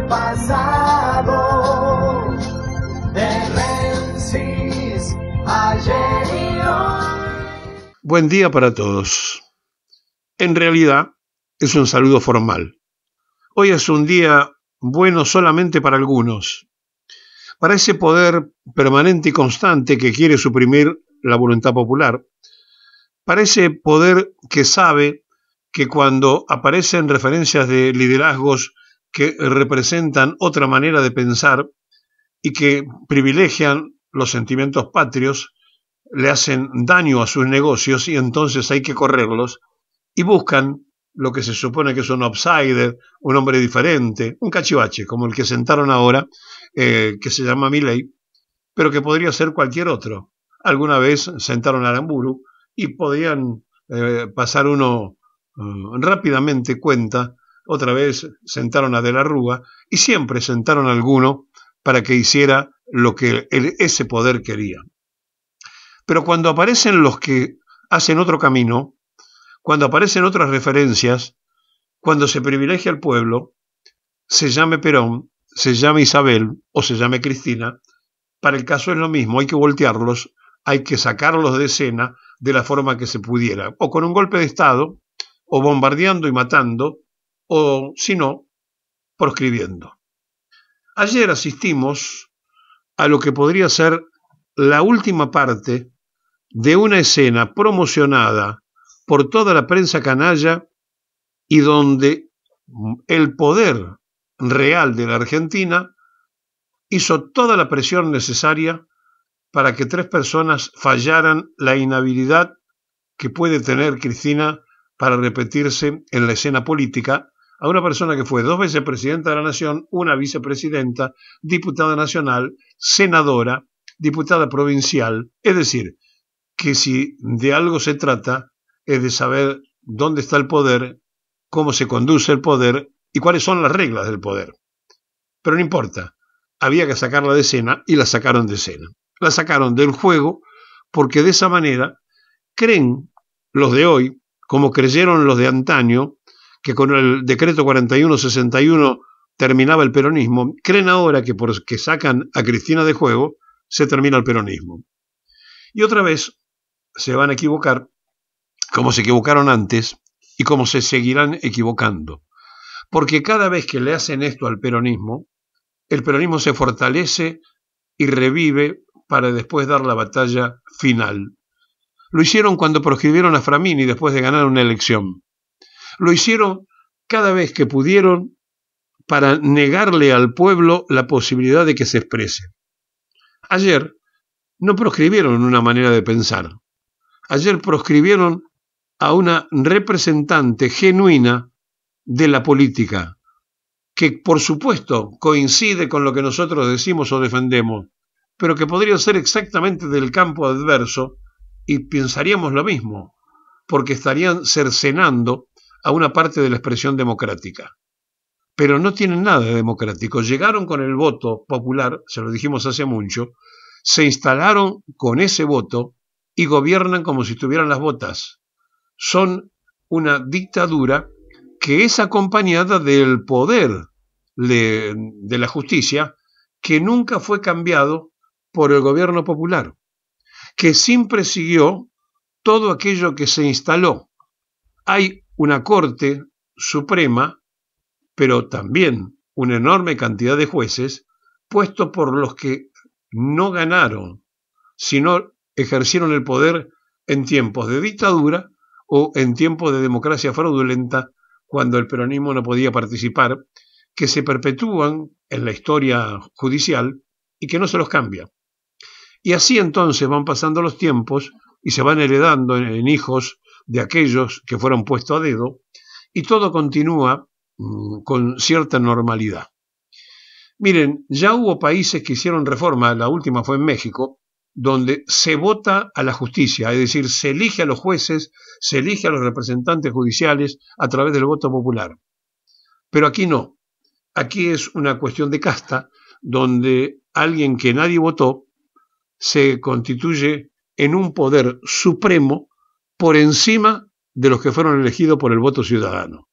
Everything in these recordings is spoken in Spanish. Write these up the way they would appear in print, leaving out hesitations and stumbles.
del pasado, de Rensis, ayer y hoy. Buen día para todos. En realidad es un saludo formal. Hoy es un día bueno solamente para algunos, para ese poder permanente y constante que quiere suprimir la voluntad popular, para ese poder que sabe que cuando aparecen referencias de liderazgos que representan otra manera de pensar y que privilegian los sentimientos patrios, le hacen daño a sus negocios y entonces hay que correrlos y buscan lo que se supone que es un outsider, un hombre diferente, un cachivache, como el que sentaron ahora, que se llama Milei, pero que podría ser cualquier otro. Alguna vez sentaron a Aramburu y podían pasar uno rápidamente cuenta, otra vez sentaron a De la Rúa y siempre sentaron a alguno para que hiciera lo que ese poder quería. Pero cuando aparecen los que hacen otro camino, cuando aparecen otras referencias, cuando se privilegia al pueblo, se llame Perón, se llame Isabel o se llame Cristina, para el caso es lo mismo, hay que voltearlos, hay que sacarlos de escena de la forma que se pudiera, o con un golpe de Estado, o bombardeando y matando, o, si no, proscribiendo. Ayer asistimos a lo que podría ser la última parte de una escena promocionada por toda la prensa canalla y donde el poder real de la Argentina hizo toda la presión necesaria para que 3 personas fallaran la inhabilidad que puede tener Cristina para repetirse en la escena política a una persona que fue 2 veces presidenta de la Nación, una vicepresidenta, diputada nacional, senadora, diputada provincial, es decir, que si de algo se trata es de saber dónde está el poder, cómo se conduce el poder y cuáles son las reglas del poder. Pero no importa, había que sacarla de escena y la sacaron de escena. La sacaron del juego porque de esa manera creen los de hoy, como creyeron los de antaño, que con el decreto 4161 terminaba el peronismo, creen ahora que porque sacan a Cristina de juego se termina el peronismo. Y otra vez se van a equivocar como se equivocaron antes y como se seguirán equivocando. Porque cada vez que le hacen esto al peronismo, el peronismo se fortalece y revive para después dar la batalla final. Lo hicieron cuando proscribieron a Framini después de ganar una elección. Lo hicieron cada vez que pudieron para negarle al pueblo la posibilidad de que se exprese. Ayer no proscribieron una manera de pensar. Ayer proscribieron a una representante genuina de la política, que por supuesto coincide con lo que nosotros decimos o defendemos, pero que podría ser exactamente del campo adverso y pensaríamos lo mismo, porque estarían cercenando a una parte de la expresión democrática. Pero no tienen nada de democrático. Llegaron con el voto popular, se lo dijimos hace mucho, se instalaron con ese voto y gobiernan como si tuvieran las botas. Son una dictadura que es acompañada del poder de la justicia, que nunca fue cambiado por el gobierno popular, que siempre siguió todo aquello que se instaló. Hay una Corte Suprema, pero también una enorme cantidad de jueces puestos por los que no ganaron, sino ejercieron el poder en tiempos de dictadura o en tiempos de democracia fraudulenta, cuando el peronismo no podía participar, que se perpetúan en la historia judicial y que no se los cambia. Y así entonces van pasando los tiempos y se van heredando en hijos de aquellos que fueron puestos a dedo, y todo continúa con cierta normalidad. Miren, ya hubo países que hicieron reforma, la última fue en México, donde se vota a la justicia, es decir, se elige a los jueces, se elige a los representantes judiciales a través del voto popular. Pero aquí no, aquí es una cuestión de casta, donde alguien que nadie votó se constituye en un poder supremo por encima de los que fueron elegidos por el voto ciudadano.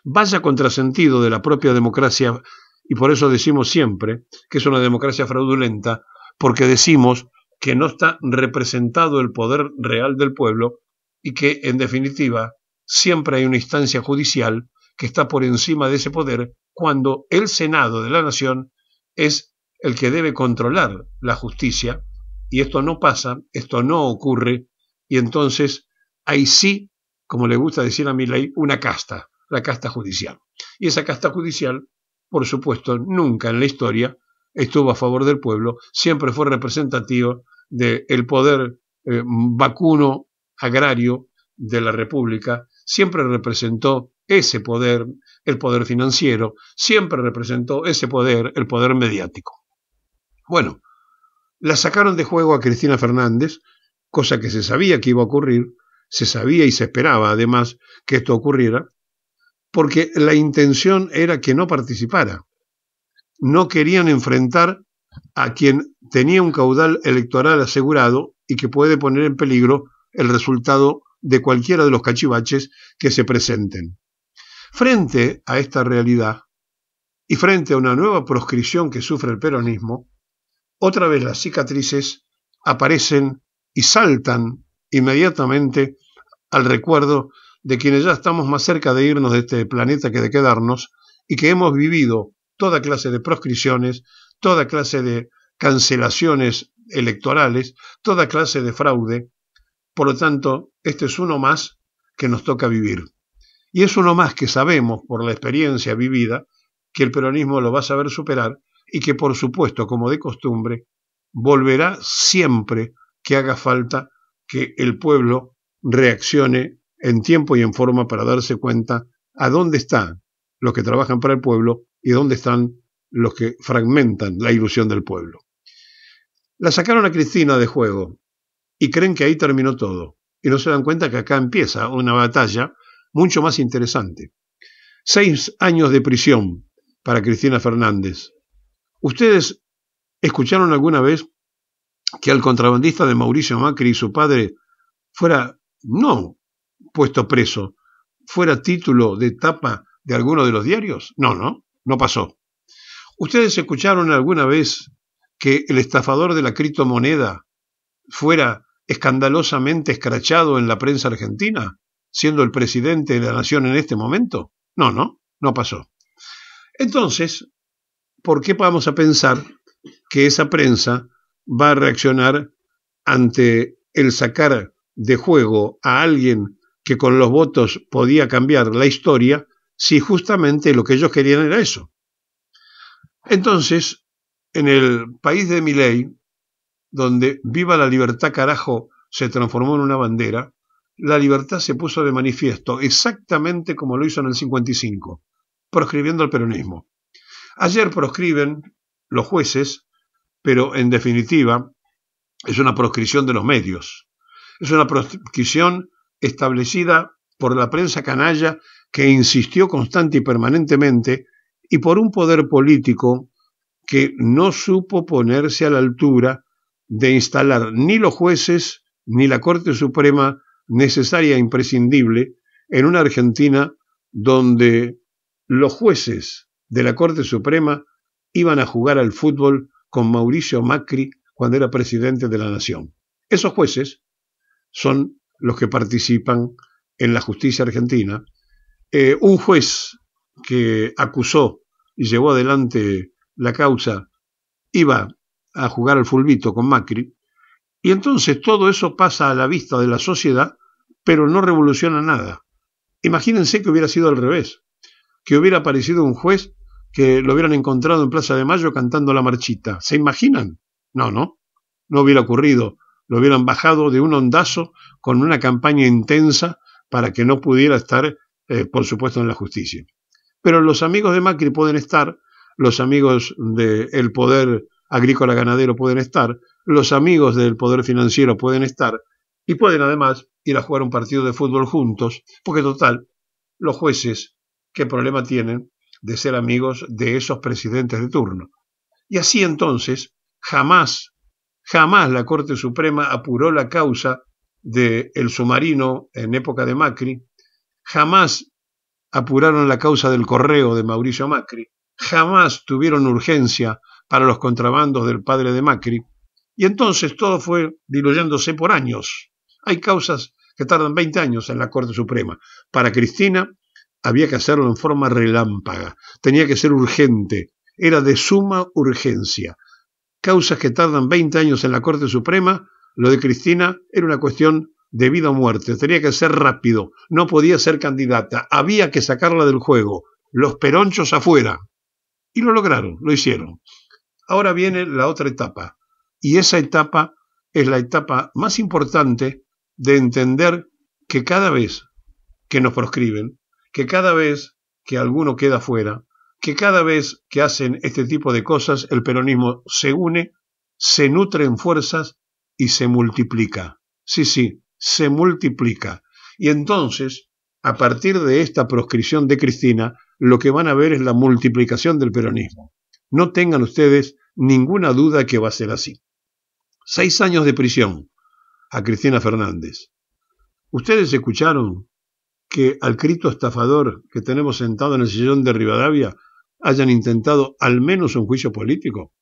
Vaya contrasentido de la propia democracia Y por eso decimos siempre que es una democracia fraudulenta, porque decimos que no está representado el poder real del pueblo y que, en definitiva, siempre hay una instancia judicial que está por encima de ese poder cuando el Senado de la Nación es el que debe controlar la justicia, y esto no pasa, esto no ocurre, y entonces hay sí, como le gusta decir a Milei, una casta, la casta judicial. Y esa casta judicial, por supuesto, nunca en la historia estuvo a favor del pueblo, siempre fue representativo del poder vacuno agrario de la República, siempre representó ese poder, el poder financiero, siempre representó ese poder, el poder mediático. Bueno, la sacaron de juego a Cristina Fernández, cosa que se sabía que iba a ocurrir, se sabía y se esperaba además que esto ocurriera, porque la intención era que no participara. No querían enfrentar a quien tenía un caudal electoral asegurado y que puede poner en peligro el resultado de cualquiera de los cachivaches que se presenten. Frente a esta realidad y frente a una nueva proscripción que sufre el peronismo, otra vez las cicatrices aparecen y saltan inmediatamente al recuerdo de quienes ya estamos más cerca de irnos de este planeta que de quedarnos y que hemos vivido toda clase de proscripciones, toda clase de cancelaciones electorales, toda clase de fraude. Por lo tanto, este es uno más que nos toca vivir. Y es uno más que sabemos, por la experiencia vivida, que el peronismo lo va a saber superar y que, por supuesto, como de costumbre, volverá siempre que haga falta que el pueblo reaccione en tiempo y en forma para darse cuenta a dónde están los que trabajan para el pueblo y dónde están los que fragmentan la ilusión del pueblo. La sacaron a Cristina de juego y creen que ahí terminó todo. Y no se dan cuenta que acá empieza una batalla mucho más interesante. 6 años de prisión para Cristina Fernández. ¿Ustedes escucharon alguna vez que al contrabandista de Mauricio Macri y su padre fuera, no puesto preso, fuera título de tapa de alguno de los diarios? No pasó. ¿Ustedes escucharon alguna vez que el estafador de la criptomoneda fuera escandalosamente escrachado en la prensa argentina, siendo el presidente de la nación en este momento? No pasó. Entonces, ¿por qué vamos a pensar que esa prensa va a reaccionar ante el sacar de juego a alguien que con los votos podía cambiar la historia, si justamente lo que ellos querían era eso? Entonces, en el país de Milei, donde viva la libertad carajo se transformó en una bandera, la libertad se puso de manifiesto exactamente como lo hizo en el 55, proscribiendo el peronismo. Ayer proscriben los jueces, pero en definitiva es una proscripción de los medios. Es una proscripción establecida por la prensa canalla que insistió constante y permanentemente y por un poder político que no supo ponerse a la altura de instalar ni los jueces ni la Corte Suprema necesaria e imprescindible en una Argentina donde los jueces de la Corte Suprema iban a jugar al fútbol con Mauricio Macri cuando era presidente de la Nación. Esos jueces son los que participan en la justicia argentina. Un juez que acusó y llevó adelante la causa iba a jugar al fulbito con Macri, y entonces todo eso pasa a la vista de la sociedad, pero no revoluciona nada. Imagínense que hubiera sido al revés, que hubiera aparecido un juez que lo hubieran encontrado en Plaza de Mayo cantando la marchita. ¿Se imaginan? No hubiera ocurrido. Lo hubieran bajado de un ondazo con una campaña intensa para que no pudiera estar, por supuesto, en la justicia. Pero los amigos de Macri pueden estar, los amigos del poder agrícola ganadero pueden estar, los amigos del poder financiero pueden estar, y pueden además ir a jugar un partido de fútbol juntos, porque total, los jueces, ¿qué problema tienen de ser amigos de esos presidentes de turno? Y así entonces, jamás la Corte Suprema apuró la causa del submarino en época de Macri, jamás apuraron la causa del correo de Mauricio Macri, jamás tuvieron urgencia para los contrabandos del padre de Macri, y entonces todo fue diluyéndose por años. Hay causas que tardan 20 años en la Corte Suprema. Para Cristina había que hacerlo en forma relámpaga, tenía que ser urgente, era de suma urgencia. Causas que tardan 20 años en la Corte Suprema, lo de Cristina era una cuestión de vida o muerte, tenía que ser rápido, no podía ser candidata, había que sacarla del juego, los peronchos afuera. Y lo lograron, lo hicieron. Ahora viene la otra etapa, y esa etapa es la etapa más importante de entender que cada vez que nos proscriben, que cada vez que alguno queda fuera, que cada vez que hacen este tipo de cosas, el peronismo se une, se nutre en fuerzas y se multiplica. Sí, se multiplica. Y entonces, a partir de esta proscripción de Cristina, lo que van a ver es la multiplicación del peronismo. No tengan ustedes ninguna duda que va a ser así. 6 años de prisión a Cristina Fernández. ¿Ustedes escucharon que al crito estafador que tenemos sentado en el sillón de Rivadavia hayan intentado al menos un juicio político?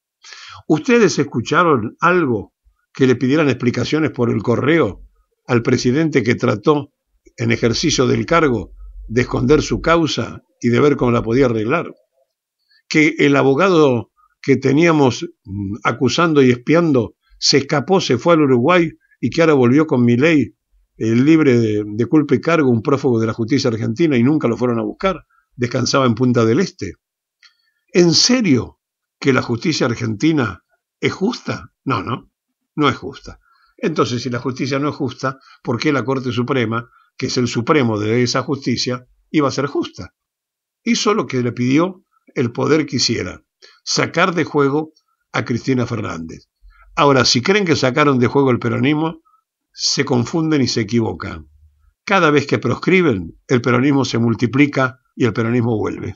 ¿Ustedes escucharon algo que le pidieran explicaciones por el correo al presidente que trató, en ejercicio del cargo, de esconder su causa y de ver cómo la podía arreglar? Que el abogado que teníamos acusando y espiando se escapó, se fue al Uruguay y que ahora volvió con Milei, libre de culpa y cargo, un prófugo de la justicia argentina, y nunca lo fueron a buscar, descansaba en Punta del Este. ¿En serio que la justicia argentina es justa? No es justa. Entonces, si la justicia no es justa, ¿por qué la Corte Suprema, que es el supremo de esa justicia, iba a ser justa? Hizo lo que le pidió el poder quisiera, sacar de juego a Cristina Fernández. Ahora, si creen que sacaron de juego el peronismo, se confunden y se equivocan. Cada vez que proscriben, el peronismo se multiplica y el peronismo vuelve.